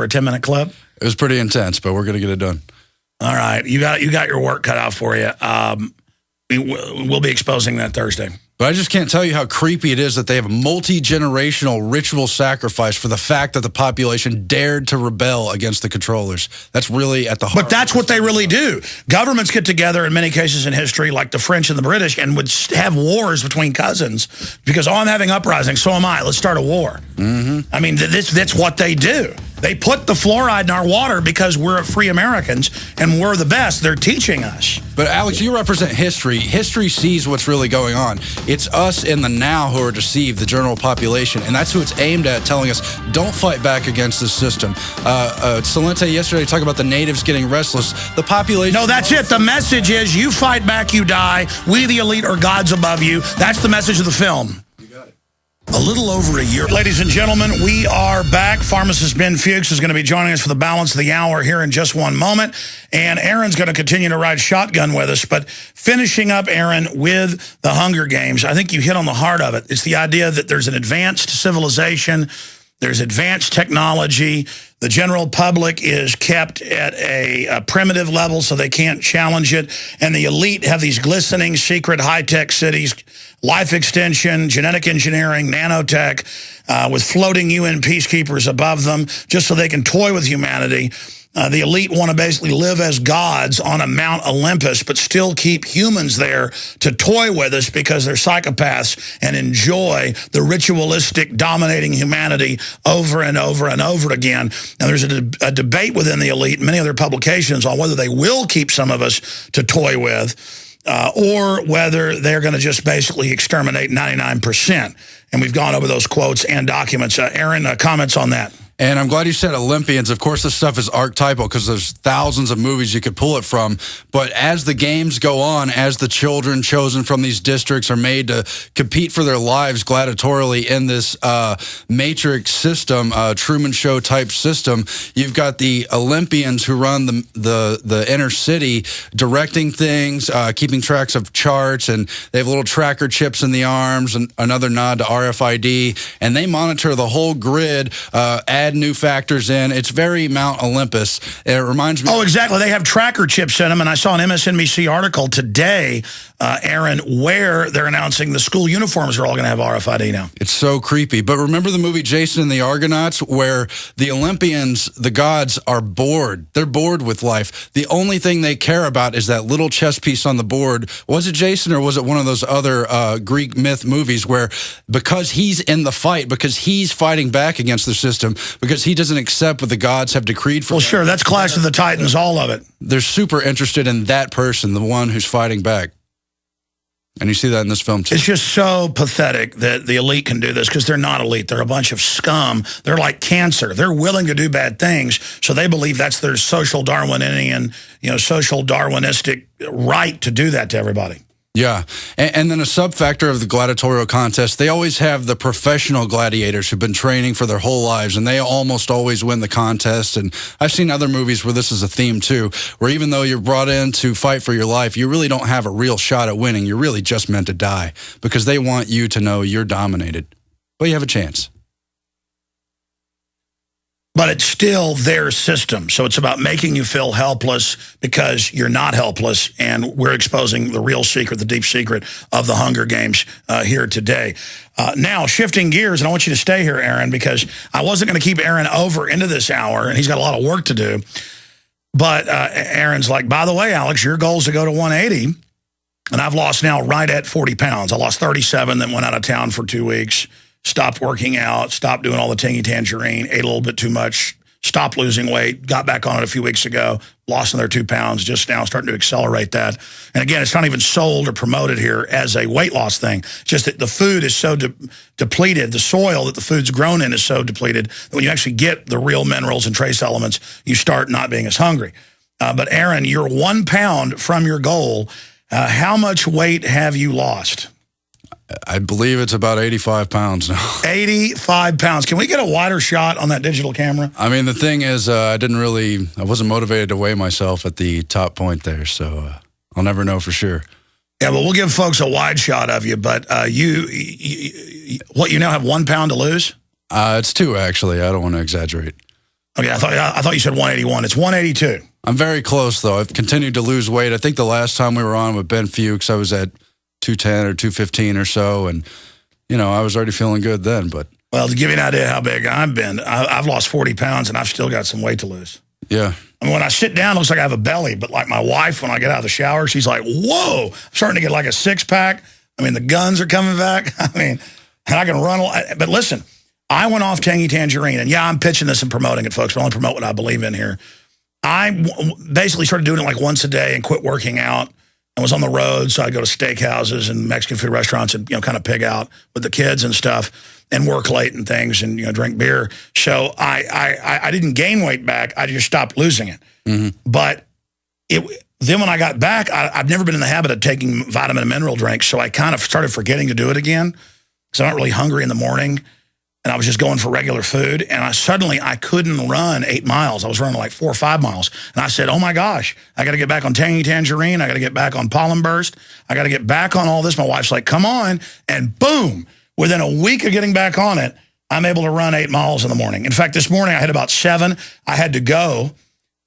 for a 10-minute clip? It was pretty intense, but we're going to get it done. All right. You got your work cut out for you. We'll be exposing that Thursday. But I just can't tell you how creepy it is that they have a multi-generational ritual sacrifice for the fact that the population dared to rebel against the controllers. That's really at the heart. But that's what they really do. Governments get together in many cases in history, like the French and the British, and would have wars between cousins because, oh, I'm having uprising, so am I. Let's start a war. I mean, that's what they do. They put the fluoride in our water because we're free Americans and we're the best. They're teaching us. But, Alex, you represent history. History sees what's really going on. It's us in the now who are deceived, the general population, and that's who it's aimed at, telling us, don't fight back against this system. Salente yesterday talked about the natives getting restless. The population... No, that's it. The message is you fight back, you die. We, the elite, are gods above you. That's the message of the film. A little over a year. Ladies and gentlemen, we are back. Pharmacist Ben Fuchs is going to be joining us for the balance of the hour here in just one moment. And Aaron's going to continue to ride shotgun with us. But finishing up, Aaron, with the Hunger Games, I think you hit on the heart of it. It's the idea that there's an advanced civilization, there's advanced technology, the general public is kept at a primitive level so they can't challenge it, and the elite have these glistening, secret, high-tech cities, life extension, genetic engineering, nanotech, with floating UN peacekeepers above them, just so they can toy with humanity. The elite want to basically live as gods on a Mount Olympus, but still keep humans there to toy with us because they're psychopaths and enjoy the ritualistic dominating humanity over and over and over again. Now, there's a debate within the elite, many other publications, on whether they will keep some of us to toy with or whether they're going to just basically exterminate 99%. And we've gone over those quotes and documents. Aaron, comments on that? And I'm glad you said Olympians. Of course, this stuff is archetypal because there's thousands of movies you could pull it from. But as the games go on, as the children chosen from these districts are made to compete for their lives gladiatorially in this matrix system, Truman Show type system, you've got the Olympians who run the inner city, directing things, keeping tracks of charts, and they have little tracker chips in the arms, and another nod to RFID, and they monitor the whole grid, add new factors in. It's very Mount Olympus. It reminds me... Oh, exactly. They have tracker chips in them, and I saw an MSNBC article today, Aaron, where they're announcing the school uniforms are all going to have RFID now. It's so creepy. But remember the movie Jason and the Argonauts, where the Olympians, the gods, are bored. They're bored with life. The only thing they care about is that little chess piece on the board. Was it Jason, or was it one of those other Greek myth movies where because he's in the fight, because he's fighting back against the system, because he doesn't accept what the gods have decreed for him. Well, sure, that's Clash of the Titans, all of it. They're super interested in that person, the one who's fighting back. And you see that in this film, too. It's just so pathetic that the elite can do this because they're not elite. They're a bunch of scum. They're like cancer. They're willing to do bad things, so they believe that's their social Darwinian, social Darwinistic right to do that to everybody. Yeah, and then a sub-factor of the gladiatorial contest, they always have the professional gladiators who've been training for their whole lives, and they almost always win the contest. And I've seen other movies where this is a theme, too, where even though you're brought in to fight for your life, you really don't have a real shot at winning. You're really just meant to die because they want you to know you're dominated. But you have a chance. But it's still their system. So it's about making you feel helpless because you're not helpless, and we're exposing the real secret, the deep secret of the Hunger Games here today. Now, shifting gears, and I want you to stay here, Aaron, because I wasn't going to keep Aaron over into this hour, and he's got a lot of work to do. But Aaron's like, by the way, Alex, your goal is to go to 180, and I've lost now right at 40 pounds. I lost 37, then went out of town for 2 weeks. Stopped working out, stopped doing all the tangy tangerine, ate a little bit too much, stopped losing weight, got back on it a few weeks ago, lost another 2 pounds, just now starting to accelerate that. And again, it's not even sold or promoted here as a weight loss thing. It's just that the food is so depleted, the soil that the food's grown in is so depleted that when you actually get the real minerals and trace elements, you start not being as hungry. But Aaron, you're 1 pound from your goal. How much weight have you lost? I believe it's about 85 pounds now. 85 pounds. Can we get a wider shot on that digital camera? I mean, the thing is, I wasn't motivated to weigh myself at the top point there, so I'll never know for sure. Yeah, but we'll give folks a wide shot of you, but you now have 1 pound to lose? It's 2, actually. I don't want to exaggerate. Okay, I thought you said 181. It's 182. I'm very close, though. I've continued to lose weight. I think the last time we were on with Ben Fuchs, I was at 210 or 215 or so, and, I was already feeling good then. But well, to give you an idea how big I've been, I've lost 40 pounds, and I've still got some weight to lose. Yeah. I mean, when I sit down, it looks like I have a belly, but like my wife, when I get out of the shower, she's like, whoa, I'm starting to get like a six-pack. I mean, the guns are coming back. I mean, and I can run a lot. But listen, I went off Tangy Tangerine, and yeah, I'm pitching this and promoting it, folks, but I only promote what I believe in here. I basically started doing it like once a day and quit working out. I was on the road, so I'd go to steakhouses and Mexican food restaurants and, kind of pig out with the kids and stuff and work late and things and, drink beer. So I didn't gain weight back. I just stopped losing it. Mm-hmm. But then when I got back, I've never been in the habit of taking vitamin and mineral drinks, so I kind of started forgetting to do it again because I'm not really hungry in the morning. And I was just going for regular food, and suddenly I couldn't run 8 miles. I was running like 4 or 5 miles. And I said, oh, my gosh, I got to get back on Tangy Tangerine. I got to get back on Pollen Burst. I got to get back on all this. My wife's like, come on. And boom, within a week of getting back on it, I'm able to run 8 miles in the morning. In fact, this morning I had about 7. I had to go,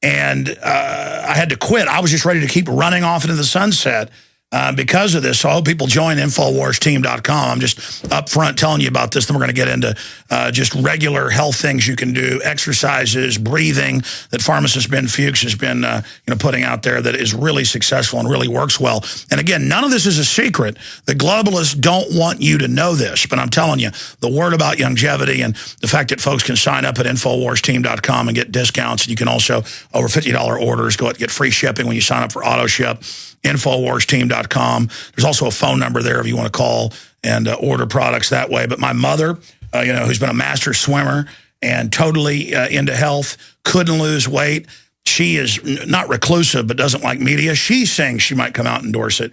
and I had to quit. I was just ready to keep running off into the sunset. Because of this. So I hope people join InfoWarsTeam.com. I'm just up front telling you about this. Then we're going to get into just regular health things you can do, exercises, breathing that pharmacist Ben Fuchs has been putting out there that is really successful and really works well. And again, none of this is a secret. The globalists don't want you to know this, but I'm telling you, the word about longevity and the fact that folks can sign up at InfoWarsTeam.com and get discounts. And you can also, over $50 orders, go out and get free shipping when you sign up for AutoShip. InfoWarsTeam.com. There's also a phone number there if you want to call and order products that way. But my mother, who's been a master swimmer and totally into health, couldn't lose weight. She is not reclusive, but doesn't like media. She's saying she might come out and endorse it.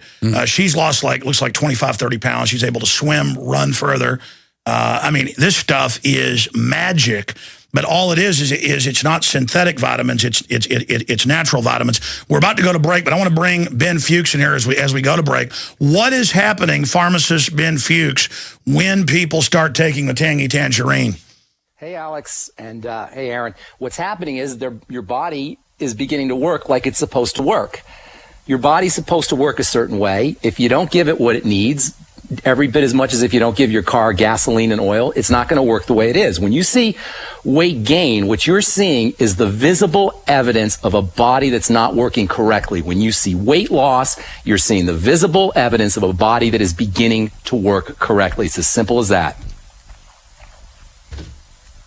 She's lost looks like 25, 30 pounds. She's able to swim, run further. I mean, this stuff is magic. But all it is it's not synthetic vitamins. It's natural vitamins. We're about to go to break, but I want to bring Ben Fuchs in here as we go to break. What is happening, pharmacist Ben Fuchs, when people start taking the Tangy Tangerine? Hey, Alex, and hey, Aaron. What's happening is your body is beginning to work like it's supposed to work. Your body's supposed to work a certain way. If you don't give it what it needs, every bit as much as if you don't give your car gasoline and oil, it's not going to work the way it is. When you see weight gain, what you're seeing is the visible evidence of a body that's not working correctly. When you see weight loss, you're seeing the visible evidence of a body that is beginning to work correctly. It's as simple as that.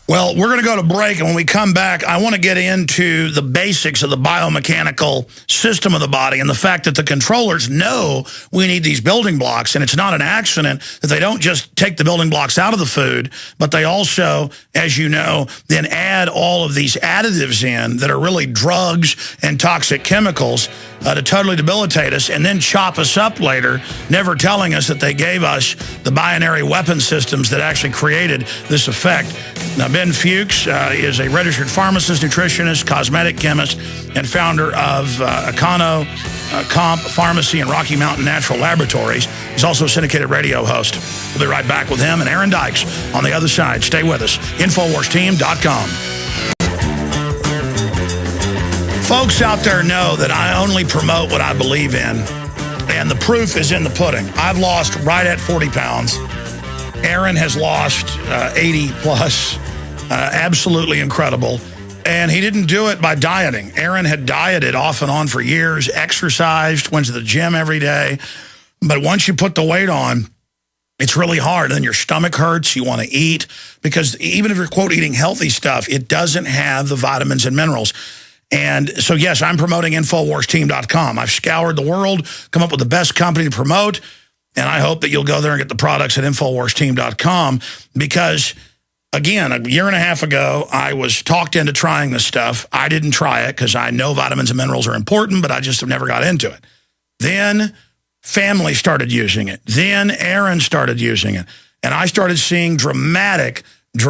Well, we're going to go to break, and when we come back, I want to get into the basics of the biomechanical system of the body and the fact that the controllers know we need these building blocks, and it's not an accident that they don't just take the building blocks out of the food, but they also, as you know, then add all of these additives in that are really drugs and toxic chemicals to totally debilitate us and then chop us up later, never telling us that they gave us the binary weapon systems that actually created this effect. Now, Ben Fuchs is a registered pharmacist, nutritionist, cosmetic chemist, and founder of Econo Comp Pharmacy and Rocky Mountain Natural Laboratories. He's also a syndicated radio host. We'll be right back with him and Aaron Dykes on the other side. Stay with us. InfoWarsTeam.com. Folks out there know that I only promote what I believe in, and the proof is in the pudding. I've lost right at 40 pounds. Aaron has lost 80 plus. Absolutely incredible. And he didn't do it by dieting. Aaron had dieted off and on for years, exercised, went to the gym every day. But once you put the weight on, it's really hard. And then your stomach hurts. You want to eat. Because even if you're, quote, eating healthy stuff, it doesn't have the vitamins and minerals. And so, yes, I'm promoting InfoWarsTeam.com. I've scoured the world, come up with the best company to promote. And I hope that you'll go there and get the products at InfoWarsTeam.com because, again, a year and a half ago, I was talked into trying this stuff. I didn't try it because I know vitamins and minerals are important, but I just have never got into it. Then family started using it. Then Aaron started using it. And I started seeing dramatic, and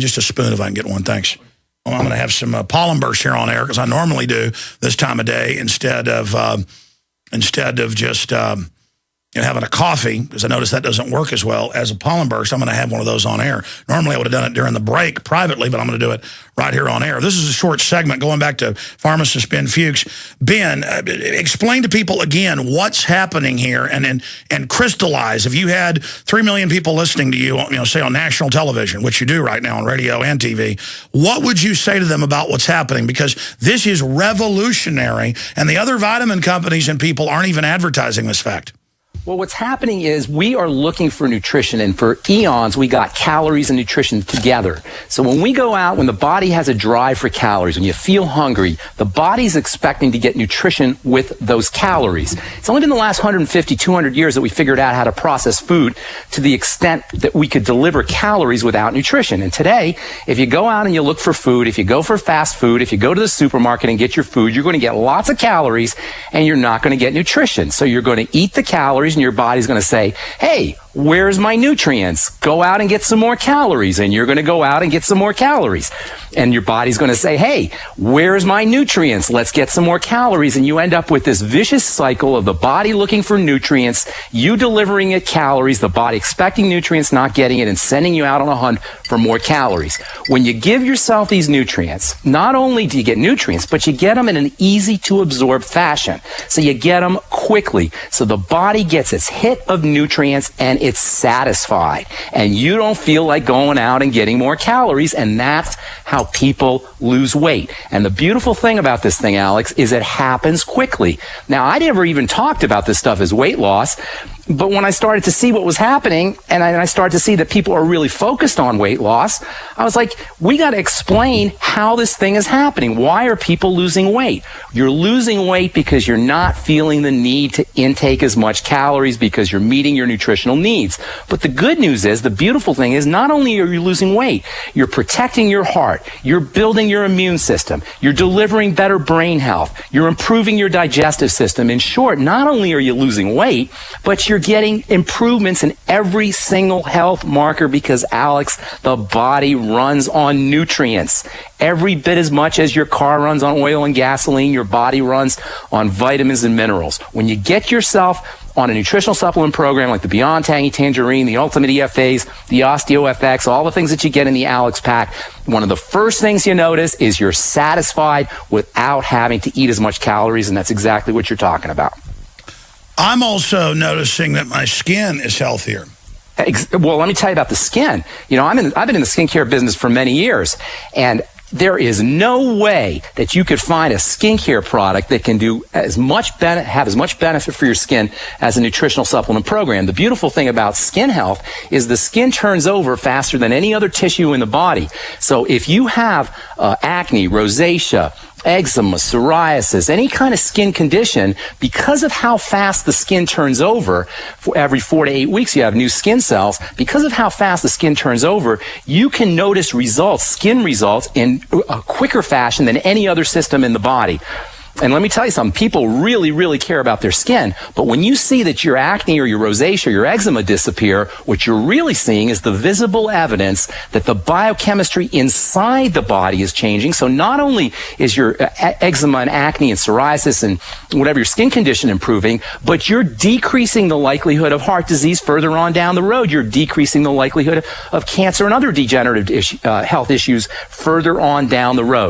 just a spoon if I can get one, thanks. Well, I'm going to have some pollen bursts here on air because I normally do this time of day instead of just having a coffee, because I noticed that doesn't work as well as a pollen burst. I'm going to have one of those on air. Normally, I would have done it during the break privately, but I'm going to do it right here on air. This is a short segment going back to pharmacist Ben Fuchs. Ben, explain to people again what's happening here and crystallize. If you had 3 million people listening to you, say on national television, which you do right now on radio and TV, what would you say to them about what's happening? Because this is revolutionary, and the other vitamin companies and people aren't even advertising this fact. Well, what's happening is we are looking for nutrition, and for eons, we got calories and nutrition together. So when we go out, when the body has a drive for calories, when you feel hungry, the body's expecting to get nutrition with those calories. It's only been the last 150, 200 years that we figured out how to process food to the extent that we could deliver calories without nutrition. And today, if you go out and you look for food, if you go for fast food, if you go to the supermarket and get your food, you're going to get lots of calories and you're not going to get nutrition. So you're going to eat the calories, and your body's going to say, hey, where's my nutrients? Go out and get some more calories. And you're going to go out and get some more calories. And your body's going to say, hey, where's my nutrients? Let's get some more calories. And you end up with this vicious cycle of the body looking for nutrients, you delivering it calories, the body expecting nutrients, not getting it, and sending you out on a hunt for more calories. When you give yourself these nutrients, not only do you get nutrients, but you get them in an easy to absorb fashion. So you get them quickly. So the body gets its hit of nutrients and it's satisfied. And you don't feel like going out and getting more calories. And that's how people lose weight. And the beautiful thing about this thing, Alex, is it happens quickly. Now, I never even talked about this stuff as weight loss. But when I started to see what was happening, and I started to see that people are really focused on weight loss, I was like, we got to explain how this thing is happening. Why are people losing weight? You're losing weight because you're not feeling the need to intake as much calories because you're meeting your nutritional needs. But the good news is, the beautiful thing is, not only are you losing weight, you're protecting your heart, you're building your immune system, you're delivering better brain health, you're improving your digestive system. In short, not only are you losing weight, but you're getting improvements in every single health marker because, Alex, the body runs on nutrients. Every bit as much as your car runs on oil and gasoline, your body runs on vitamins and minerals. When you get yourself on a nutritional supplement program like the Beyond Tangy Tangerine, the Ultimate EFAs, the OsteoFX, all the things that you get in the Alex pack, one of the first things you notice is you're satisfied without having to eat as much calories, and that's exactly what you're talking about. I'm also noticing that my skin is healthier. Well, let me tell you about the skin. I've been in the skincare business for many years, and there is no way that you could find a skincare product that can do have as much benefit for your skin as a nutritional supplement program. The beautiful thing about skin health is the skin turns over faster than any other tissue in the body. So if you have acne, rosacea, eczema, psoriasis, any kind of skin condition, because of how fast the skin turns over, for every 4 to 8 weeks you have new skin cells, because of how fast the skin turns over, you can notice results, skin results, in a quicker fashion than any other system in the body. And let me tell you something, people really, really care about their skin. But when you see that your acne or your rosacea or your eczema disappear, what you're really seeing is the visible evidence that the biochemistry inside the body is changing. So not only is your eczema and acne and psoriasis and whatever your skin condition improving, but you're decreasing the likelihood of heart disease further on down the road. You're decreasing the likelihood of cancer and other degenerative health issues further on down the road.